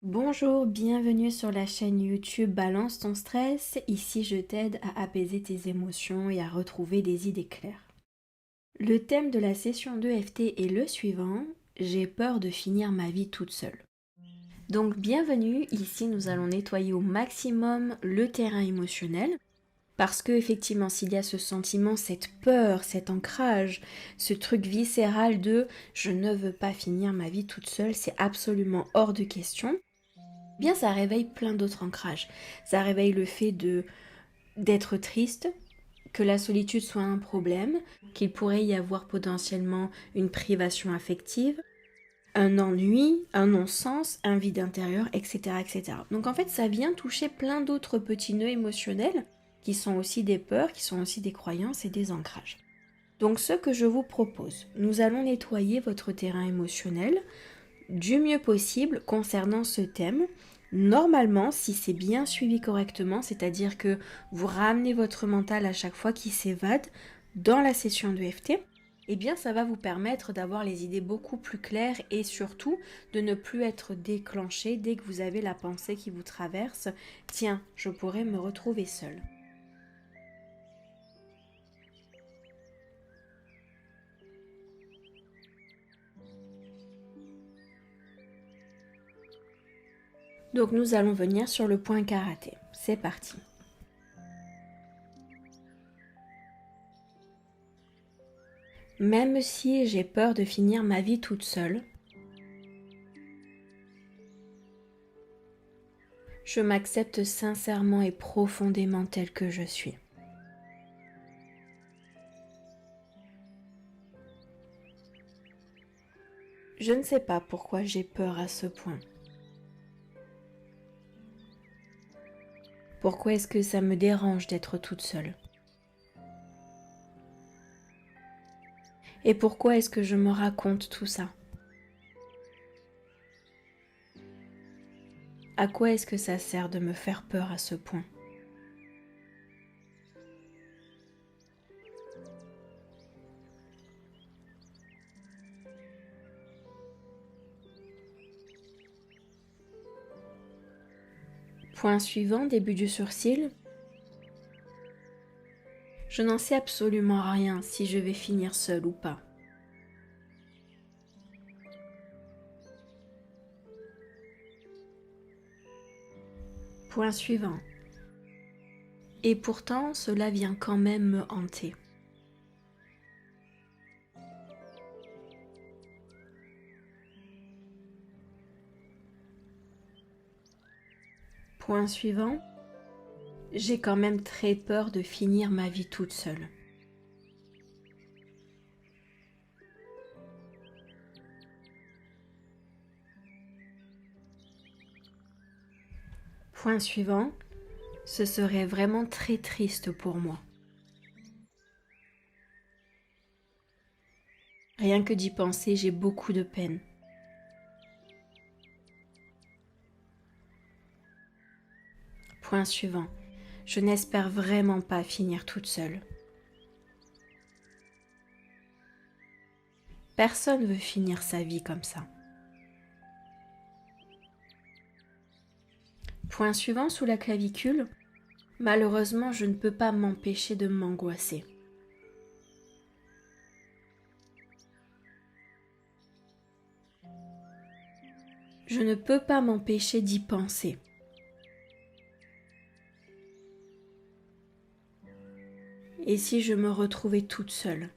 Bonjour, bienvenue sur la chaîne YouTube Balance ton stress. Ici, je t'aide à apaiser tes émotions et à retrouver des idées claires. Le thème de la session d'EFT est le suivant: j'ai peur de finir ma vie toute seule. Donc, bienvenue. Ici, nous allons nettoyer au maximum le terrain émotionnel. Parce que, effectivement, s'il y a ce sentiment, cette peur, cet ancrage, ce truc viscéral de je ne veux pas finir ma vie toute seule, c'est absolument hors de question. Bien, ça réveille plein d'autres ancrages. Ça réveille le fait d'être triste, que la solitude soit un problème, qu'il pourrait y avoir potentiellement une privation affective, un ennui, un non-sens, un vide intérieur, etc., etc. Donc en fait, ça vient toucher plein d'autres petits nœuds émotionnels qui sont aussi des peurs, qui sont aussi des croyances et des ancrages. Donc ce que je vous propose, nous allons nettoyer votre terrain émotionnel du mieux possible concernant ce thème. Normalement, si c'est bien suivi correctement, c'est-à-dire que vous ramenez votre mental à chaque fois qu'il s'évade dans la session de FT, eh bien ça va vous permettre d'avoir les idées beaucoup plus claires et surtout de ne plus être déclenché dès que vous avez la pensée qui vous traverse. Tiens, je pourrais me retrouver seule. Donc nous allons venir sur le point karaté. C'est parti. Même si j'ai peur de finir ma vie toute seule, je m'accepte sincèrement et profondément tel que je suis. Je ne sais pas pourquoi j'ai peur à ce point. Pourquoi est-ce que ça me dérange d'être toute seule? Et pourquoi est-ce que je me raconte tout ça? À quoi est-ce que ça sert de me faire peur à ce point? Point suivant, début du sourcil. Je n'en sais absolument rien si je vais finir seule ou pas. Point suivant. Et pourtant, cela vient quand même me hanter. Point suivant. J'ai quand même très peur de finir ma vie toute seule. Point suivant. Ce serait vraiment très triste pour moi. Rien que d'y penser, j'ai beaucoup de peine. Point suivant. Je n'espère vraiment pas finir toute seule. Personne veut finir sa vie comme ça. Point suivant sous la clavicule. Malheureusement, je ne peux pas m'empêcher de m'angoisser. Je ne peux pas m'empêcher d'y penser. Et si je me retrouvais toute seule?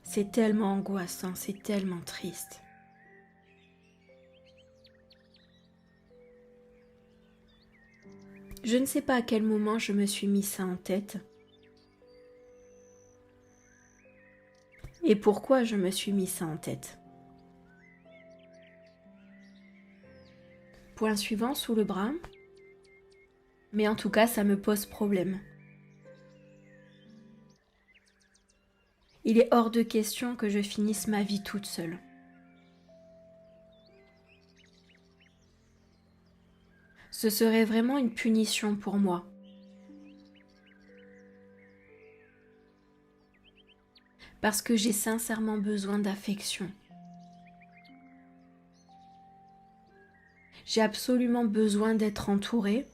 C'est tellement angoissant, c'est tellement triste. Je ne sais pas à quel moment je me suis mis ça en tête. Et pourquoi je me suis mis ça en tête. Point suivant sous le bras. Mais en tout cas, ça me pose problème. Il est hors de question que je finisse ma vie toute seule. Ce serait vraiment une punition pour moi. Parce que j'ai sincèrement besoin d'affection. J'ai absolument besoin d'être entourée,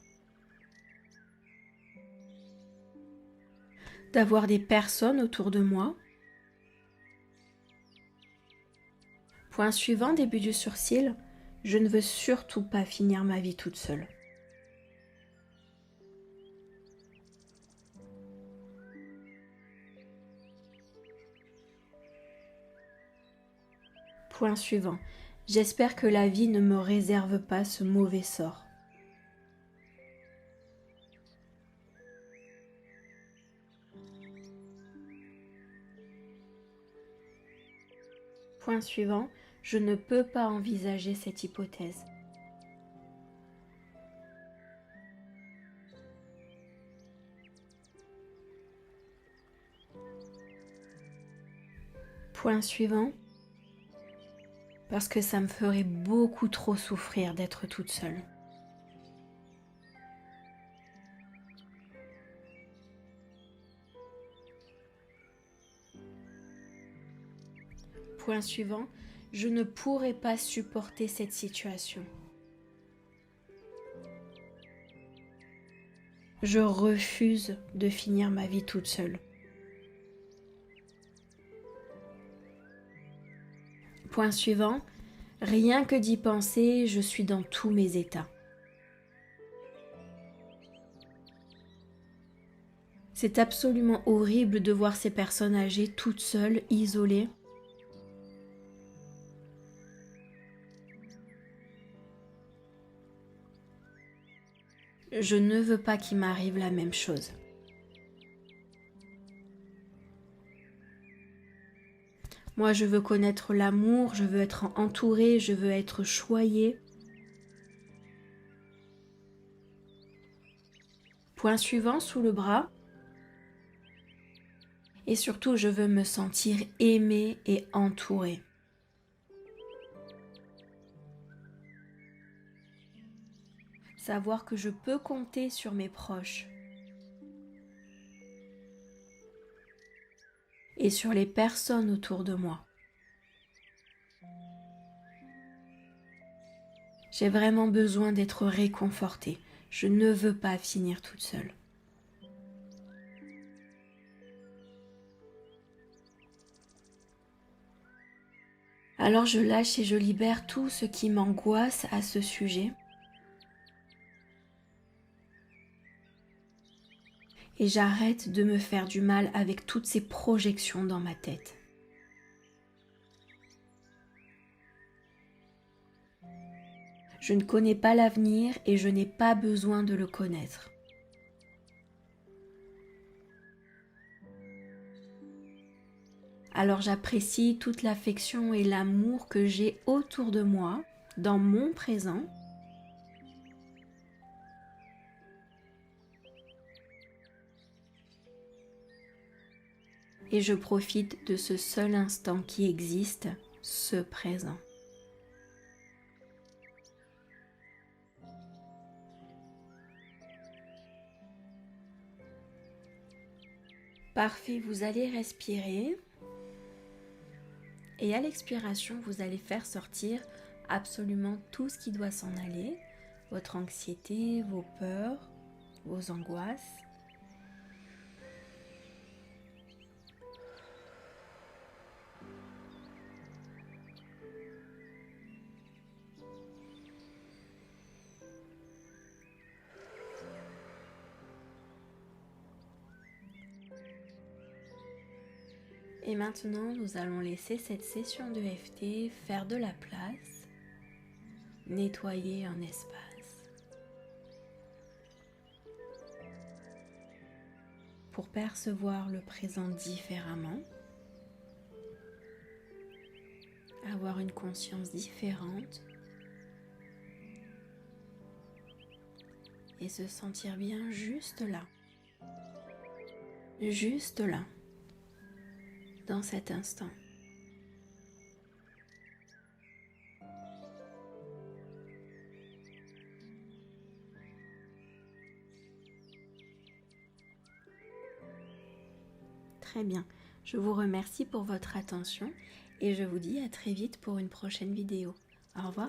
d'avoir des personnes autour de moi. Point suivant, début du sourcil, je ne veux surtout pas finir ma vie toute seule. Point suivant, j'espère que la vie ne me réserve pas ce mauvais sort. Point suivant, je ne peux pas envisager cette hypothèse. Point suivant, parce que ça me ferait beaucoup trop souffrir d'être toute seule. Point suivant, je ne pourrais pas supporter cette situation. Je refuse de finir ma vie toute seule. Point suivant, rien que d'y penser, je suis dans tous mes états. C'est absolument horrible de voir ces personnes âgées toutes seules, isolées. Je ne veux pas qu'il m'arrive la même chose. Moi, je veux connaître l'amour, je veux être entourée, je veux être choyée. Point suivant, sous le bras. Et surtout, je veux me sentir aimée et entourée. Savoir que je peux compter sur mes proches. Et sur les personnes autour de moi. J'ai vraiment besoin d'être réconfortée. Je ne veux pas finir toute seule. Alors je lâche et je libère tout ce qui m'angoisse à ce sujet. Et j'arrête de me faire du mal avec toutes ces projections dans ma tête. Je ne connais pas l'avenir et je n'ai pas besoin de le connaître. Alors j'apprécie toute l'affection et l'amour que j'ai autour de moi, dans mon présent. Et je profite de ce seul instant qui existe, ce présent. Parfait, vous allez respirer. Et à l'expiration, vous allez faire sortir absolument tout ce qui doit s'en aller. Votre anxiété, vos peurs, vos angoisses. Et maintenant, nous allons laisser cette session de EFT faire de la place, nettoyer un espace pour percevoir le présent différemment, avoir une conscience différente et se sentir bien juste là, dans cet instant. Très bien, je vous remercie pour votre attention et je vous dis à très vite pour une prochaine vidéo. Au revoir.